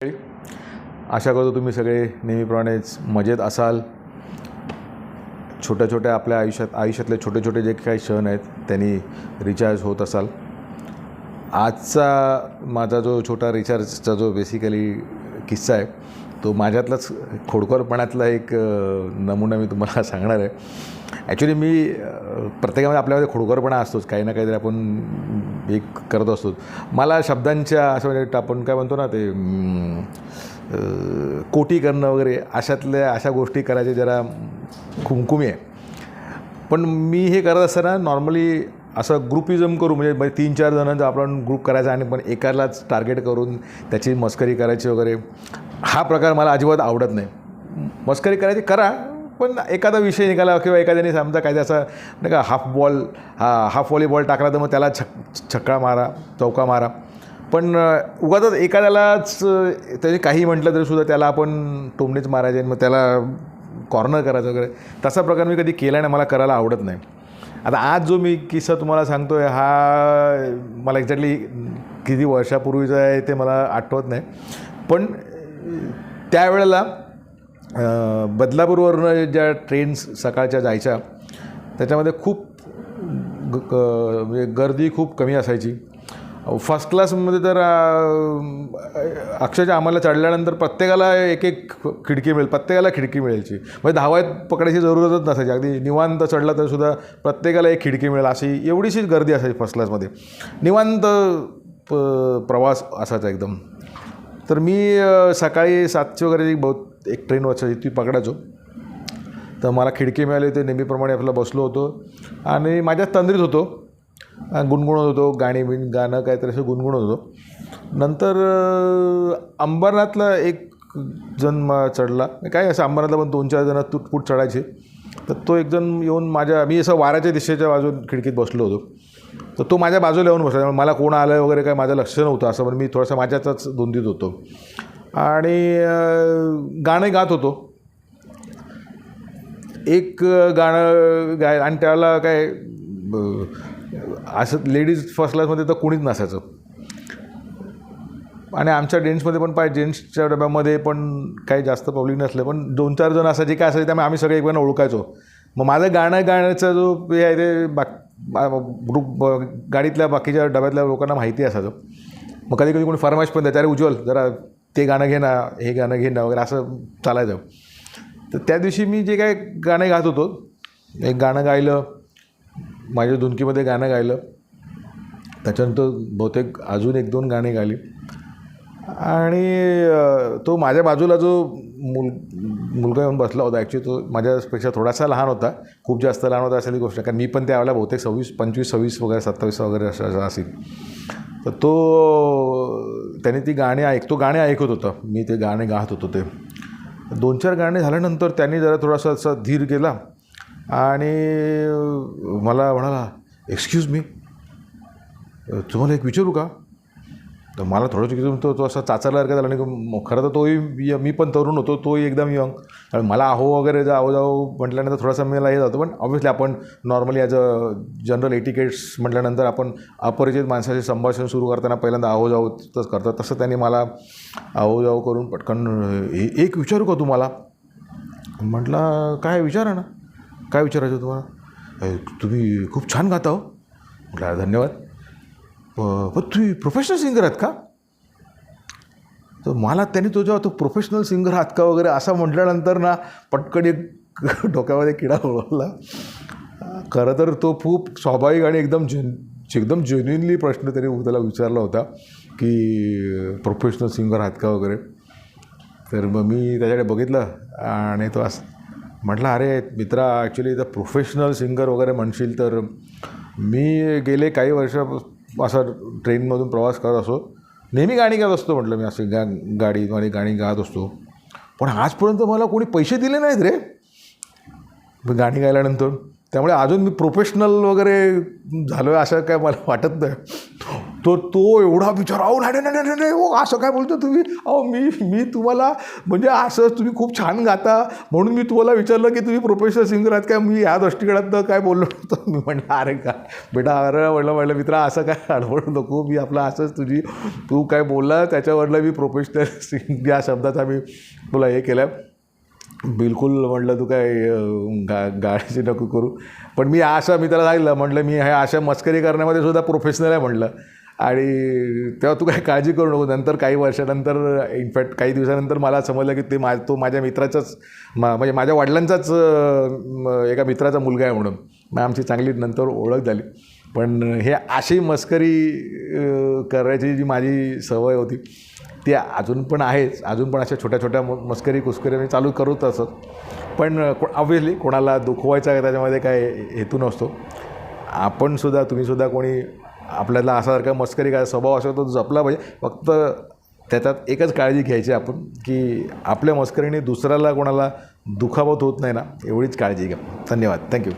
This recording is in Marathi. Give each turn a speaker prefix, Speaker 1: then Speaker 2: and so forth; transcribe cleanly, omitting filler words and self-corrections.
Speaker 1: आशा करतो तुम्ही सगळे नेहमीप्रमाणेच मजेत असाल. छोट्या छोट्या आपल्या आयुष्यातले छोटे छोटे जे काही क्षण आहेत त्यांनी रिचार्ज होत असाल. आजचा माझा जो छोटा रिचार्जचा जो बेसिकली किस्सा आहे तो माझ्यातलाच खोडकरपणातला एक नमुना मी तुम्हाला सांगणार आहे. ॲक्च्युली मी प्रत्येकामध्ये आपल्यामध्ये खोडकरपणा असतोच, काही ना काहीतरी आपण एक करत असतो. मला शब्दांच्या असं म्हणजे आपण काय म्हणतो ना ते कोटी करणं वगैरे अशा गोष्टी करायच्या जरा खुमखुमी आहे. पण मी हे करत असताना नॉर्मली असं ग्रुपिझम करू म्हणजे 3-4 जणांचा आपण ग्रुप करायचा आणि पण एकालाच टार्गेट करून त्याची मस्करी करायची वगैरे हा प्रकार मला अजिबात आवडत नाही. मस्करी करायची करा, पण एखादा विषय निघाला किंवा एखाद्याने समजा काय असं नाही का हाफ व्हॉलीबॉल टाकला तर मग त्याला छक्का मारा, चौका मारा. पण उगाच एखाद्यालाच त्याने काही म्हटलं तरी सुद्धा त्याला आपण टोमणीच मारायचे आणि मग त्याला कॉर्नर करायचं वगैरे तसा प्रकार मी कधी केला नाही, मला करायला आवडत नाही. आता आज जो मी किस्सा तुम्हाला सांगतो आहे हा मला एक्झॅक्टली किती वर्षापूर्वीचा आहे ते मला आठवत नाही. पण त्यावेळेला बदलापूरवरून ज्या ट्रेन्स सकाळच्या जायच्या त्याच्यामध्ये खूप म्हणजे गर्दी खूप कमी असायची. फर्स्ट क्लासमध्ये तर अक्षरशः आम्हाला चढल्यानंतर प्रत्येकाला एक खिडकी प्रत्येकाला खिडकी मिळायची. म्हणजे धावायत पकडायची जरूरतच नसायची. अगदी निवांत चढला तर सुद्धा प्रत्येकाला एक खिडकी मिळेल अशी एवढीशीच गर्दी असायची फर्स्ट क्लासमध्ये. निवांत प्रवास असायचा एकदम. तर मी सकाळी 7ची वगैरे एक ट्रेन वाचायची ती पकडायचो. तर मला खिडकी मिळाली होती. नेहमीप्रमाणे आपलं बसलो होतो आणि माझ्याच तंद्रीत होतो, गुणगुणत होतो गाणं काहीतरी असं गुणगुणत होतो. नंतर अंबरनाथला एक जण चढला. काय असं अंबरनाथला पण 2-4 जण तुटपुट चढायचे. तर तो एक जण येऊन मी असं वाऱ्याच्या दिशेच्या बाजून खिडकीत बसलो होतो. तर तो माझ्या बाजूला येऊन बसला. मला कोण आलं वगैरे काय माझं लक्ष नव्हतं असं, पण मी थोडासा माझ्याचाच धुंदीत होतो आणि गाणं गात होतो. एक गाणं आणि त्याला काय असं लेडीज फर्स्ट क्लासमध्ये तर कोणीच नसायचं आणि आमच्या जेंट्समध्ये पण जेंट्सच्या डब्यामध्ये पण काही जास्त पब्लिक नसले, पण 2-4 जण असायचे काय असायचे त्यामुळे आम्ही सगळे एकमेकांना ओळखायचो. मग माझं गाणं गाण्याचा जो हे आहे ते ग्रुप गाडीतल्या बाकीच्या डब्यातल्या लोकांना माहिती असायचं. मग कधी कधी कोणी फरमाईश पण द्यायचं, अरे उज्ज्वल जरा ते गाणं घे ना, हे गाणं घे ना वगैरे असं चालायचं. तर त्या दिवशी मी जे काय गाणं गात होतो एक गाणं गायलं, माझ्या धुनकीमध्ये गाणं गायलं. त्याच्यानंतर बहुतेक अजून 1-2 गाणी गायली आणि तो माझ्या बाजूला जो मुलगा येऊन बसला होता, ॲक्च्युली तो माझ्यापेक्षा थोडासा लहान होता, खूप जास्त लहान होता असेल ही गोष्ट, कारण मी पण त्यावेळेला बहुतेक 25-26 वगैरे 27 वगैरे असं असेल. तर त्याने तो गाणे ऐकत होता, मी ते गाणे गात होतो. ते 2-4 गाणे झाल्यानंतर त्यांनी जरा थोडासा असा धीर गेला आणि मला म्हणाला, एक्सक्यूज मी, तुम्हाला एक विचारू का? तर मला थोडंसं तो असा चाचरल्यासारखा झाला. आणि खरं तर तोही मी पण तरुण होतो, तोही एकदम यंग. कारण मला अहो वगैरे जाऊ म्हटल्यानंतर थोडासा मला हे जातो. पण ऑब्व्हियसली आपण normally as a general etiquettes म्हटल्यानंतर आपण अपरिचित माणसाचे संभाषण सुरू करताना पहिल्यांदा अहो जाऊच करतात. तसं त्यांनी मला अहो जाऊ करून पटकन एक विचारू का तुम्हाला? म्हटलं काय विचारा ना, काय विचारायचं तुम्हाला? तुम्ही खूप छान गाता हो. म्हटलं धन्यवाद. पण तुम्ही प्रोफेशनल सिंगर आहात का? तर मला त्यांनी तो प्रोफेशनल सिंगर आहात का वगैरे असं म्हटल्यानंतर ना पटकन एक डोक्यामध्ये किडा उडवला. खरं तर तो खूप स्वाभाविक आणि एकदम जेन्युइनली प्रश्न त्यांनी त्याला विचारला होता की प्रोफेशनल सिंगर आहात का वगैरे. तर मग मी त्याच्याकडे बघितलं आणि तो असं म्हटलं, अरे मित्रा, ॲक्च्युली तर प्रोफेशनल सिंगर वगैरे म्हणशील तर मी गेले काही वर्ष असं ट्रेनमधून प्रवास करत असतो, नेहमी गाणी गात असतो. म्हटलं मी असे गाडीमध्ये गाणी गात असतो, पण आजपर्यंत मला कोणी पैसे दिले नाहीत रे गाणी गायल्यानंतर. त्यामुळे अजून मी प्रोफेशनल वगैरे झालो आहे असं काय मला वाटत नाही. तो एवढा बिचारा, अहो नाही नाही नाही नाही हो असं काय बोलतो तुम्ही, अहो मी तुम्हाला म्हणजे असं तुम्ही खूप छान गाता म्हणून मी तुम्हाला विचारलं की तुम्ही प्रोफेशनल सिंगर आहात काय, मी ह्या दृष्टिकोनातनं काय बोललो नव्हतं. मी म्हणलं अरे का बेटा, अरे म्हणलं मित्रा असं काय अडवडू नको, मी आपलं असंच तू काय बोलला त्याच्यावरलं मी प्रोफेशनल सिंग या शब्दाचा मी तुला हे केलं. बिलकुल म्हटलं तू काय गाडीची नको करू. पण मी त्याला सांगितलं, म्हटलं मी ह्या अशा मस्करी करण्यामध्ये सुद्धा प्रोफेशनल आहे म्हटलं, आणि तेव्हा तू काय काळजी करू नको. नंतर काही वर्षानंतर, इनफॅक्ट काही दिवसानंतर मला समजलं की तो माझ्या मित्राचाच म्हणजे माझ्या वडिलांचाच एका मित्राचा मुलगा आहे म्हणून. मग आमची चांगली नंतर ओळख झाली. पण हे अशी मस्करी करायची जी माझी सवय होती ती अजून पण आहेच. अजून पण अशा छोट्या छोट्या मस्करी कुस्करी मी चालू करत असत. पण ऑब्व्हियसली कोणाला दुखवायचा त्याच्यामध्ये काय हेतू नसतो. आपणसुद्धा तुम्हीसुद्धा कोणी आपल्याला असासारखा मस्करी काय स्वभाव असतो तो जपला पाहिजे. फक्त त्याच्यात एकच काळजी घ्यायची आपण की आपल्या मस्करीने दुसऱ्याला कोणाला दुखावत होत नाही ना, एवढीच काळजी घ्या. धन्यवाद. थँक्यू.